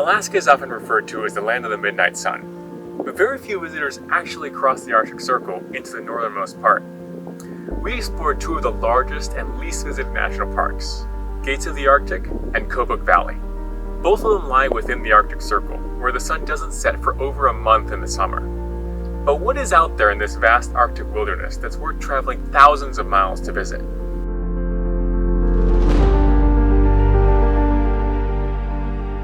Alaska is often referred to as the land of the midnight sun, but very few visitors actually cross the Arctic Circle into the northernmost part. We explored two of the largest and least visited national parks, Gates of the Arctic and Kobuk Valley. Both of them lie within the Arctic Circle, where the sun doesn't set for over a month in the summer. But what is out there in this vast Arctic wilderness that's worth traveling thousands of miles to visit?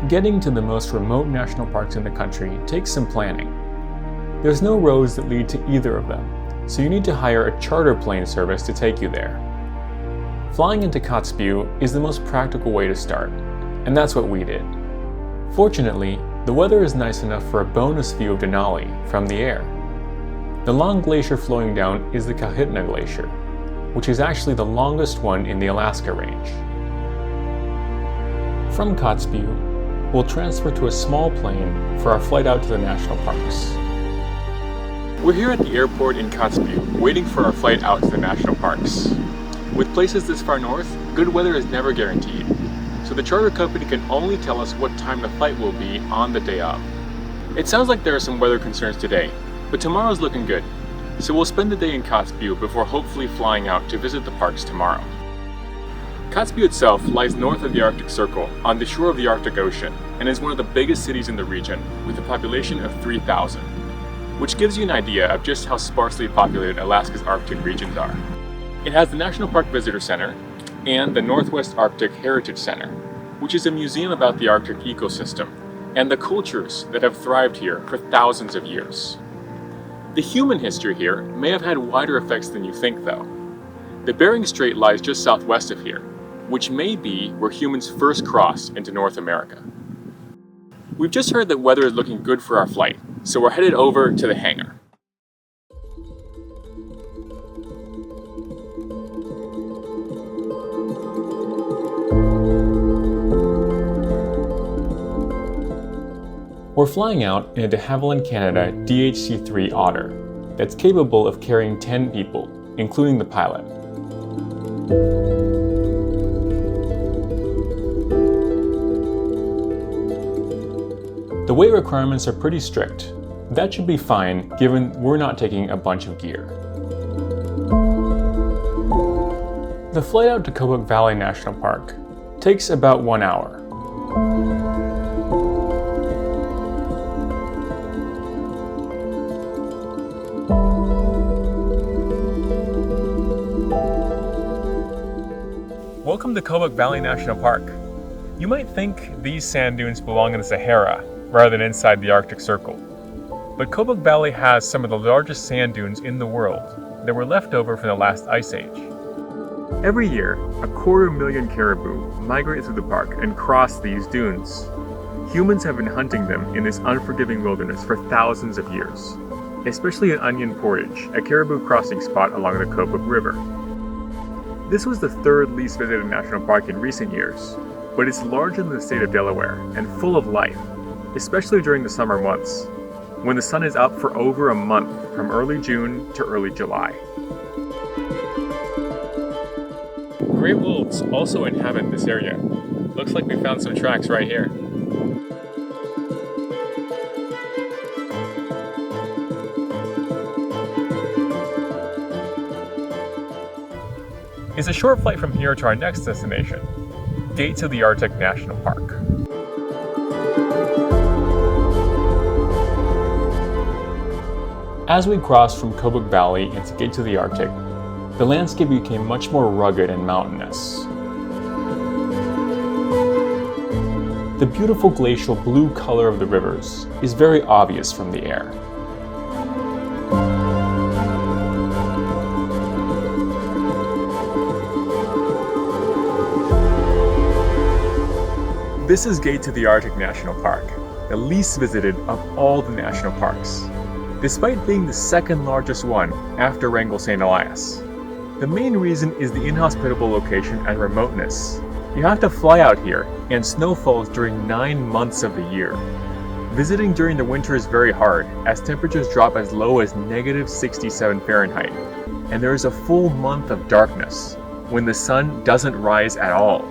Getting to the most remote national parks in the country takes some planning. There's no roads that lead to either of them, so you need to hire a charter plane service to take you there. Flying into Kotzebue is the most practical way to start, and that's what we did. Fortunately, the weather is nice enough for a bonus view of Denali from the air. The long glacier flowing down is the Kahitna Glacier, which is actually the longest one in the Alaska range. From Kotzebue, we'll transfer to a small plane for our flight out to the national parks. We're here at the airport in Kotzebue, waiting for our flight out to the national parks. With places this far north, good weather is never guaranteed, so the charter company can only tell us what time the flight will be on the day of. It sounds like there are some weather concerns today, but tomorrow's looking good, so we'll spend the day in Kotzebue before hopefully flying out to visit the parks tomorrow. Kotzebue itself lies north of the Arctic Circle on the shore of the Arctic Ocean and is one of the biggest cities in the region with a population of 3,000, which gives you an idea of just how sparsely populated Alaska's Arctic regions are. It has the National Park Visitor Center and the Northwest Arctic Heritage Center, which is a museum about the Arctic ecosystem and the cultures that have thrived here for thousands of years. The human history here may have had wider effects than you think, though. The Bering Strait lies just southwest of here, which may be where humans first crossed into North America. We've just heard that weather is looking good for our flight, so we're headed over to the hangar. We're flying out in a de Havilland Canada DHC-3 Otter that's capable of carrying 10 people, including the pilot. The weight requirements are pretty strict. That should be fine given we're not taking a bunch of gear. The flight out to Kobuk Valley National Park takes about 1 hour. Welcome to Kobuk Valley National Park. You might think these sand dunes belong in the Sahara rather than inside the Arctic Circle. But Kobuk Valley has some of the largest sand dunes in the world that were left over from the last ice age. Every year, 250,000 caribou migrate through the park and cross these dunes. Humans have been hunting them in this unforgiving wilderness for thousands of years, especially at Onion Portage, a caribou crossing spot along the Kobuk River. This was the third least visited national park in recent years, but it's larger than the state of Delaware and full of life, especially during the summer months, when the sun is up for over a month from early June to early July. Gray wolves also inhabit this area. Looks like we found some tracks right here. It's a short flight from here to our next destination, Gates of the Arctic National Park. As we crossed from Kobuk Valley into Gates of the Arctic, the landscape became much more rugged and mountainous. The beautiful glacial blue color of the rivers is very obvious from the air. This is Gates of the Arctic National Park, the least visited of all the national parks, despite being the second largest one after Wrangell St. Elias. The main reason is the inhospitable location and remoteness. You have to fly out here, and snow falls during 9 months of the year. Visiting during the winter is very hard, as temperatures drop as low as -67 Fahrenheit, and there is a full month of darkness, when the sun doesn't rise at all.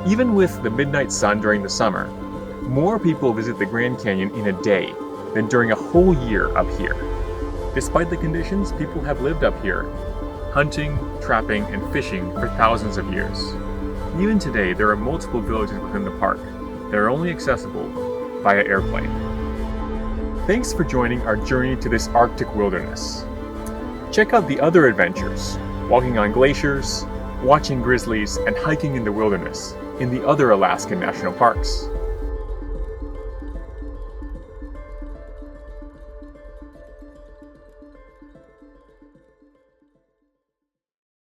Even with the midnight sun during the summer, More people visit the Grand Canyon in a day than during a whole year up here. Despite the conditions, people have lived up here, hunting, trapping, and fishing for thousands of years. Even today, there are multiple villages within the park that are only accessible via airplane. Thanks for joining our journey to this Arctic wilderness. Check out the other adventures, walking on glaciers, watching grizzlies, and hiking in the wilderness in the other Alaskan national parks.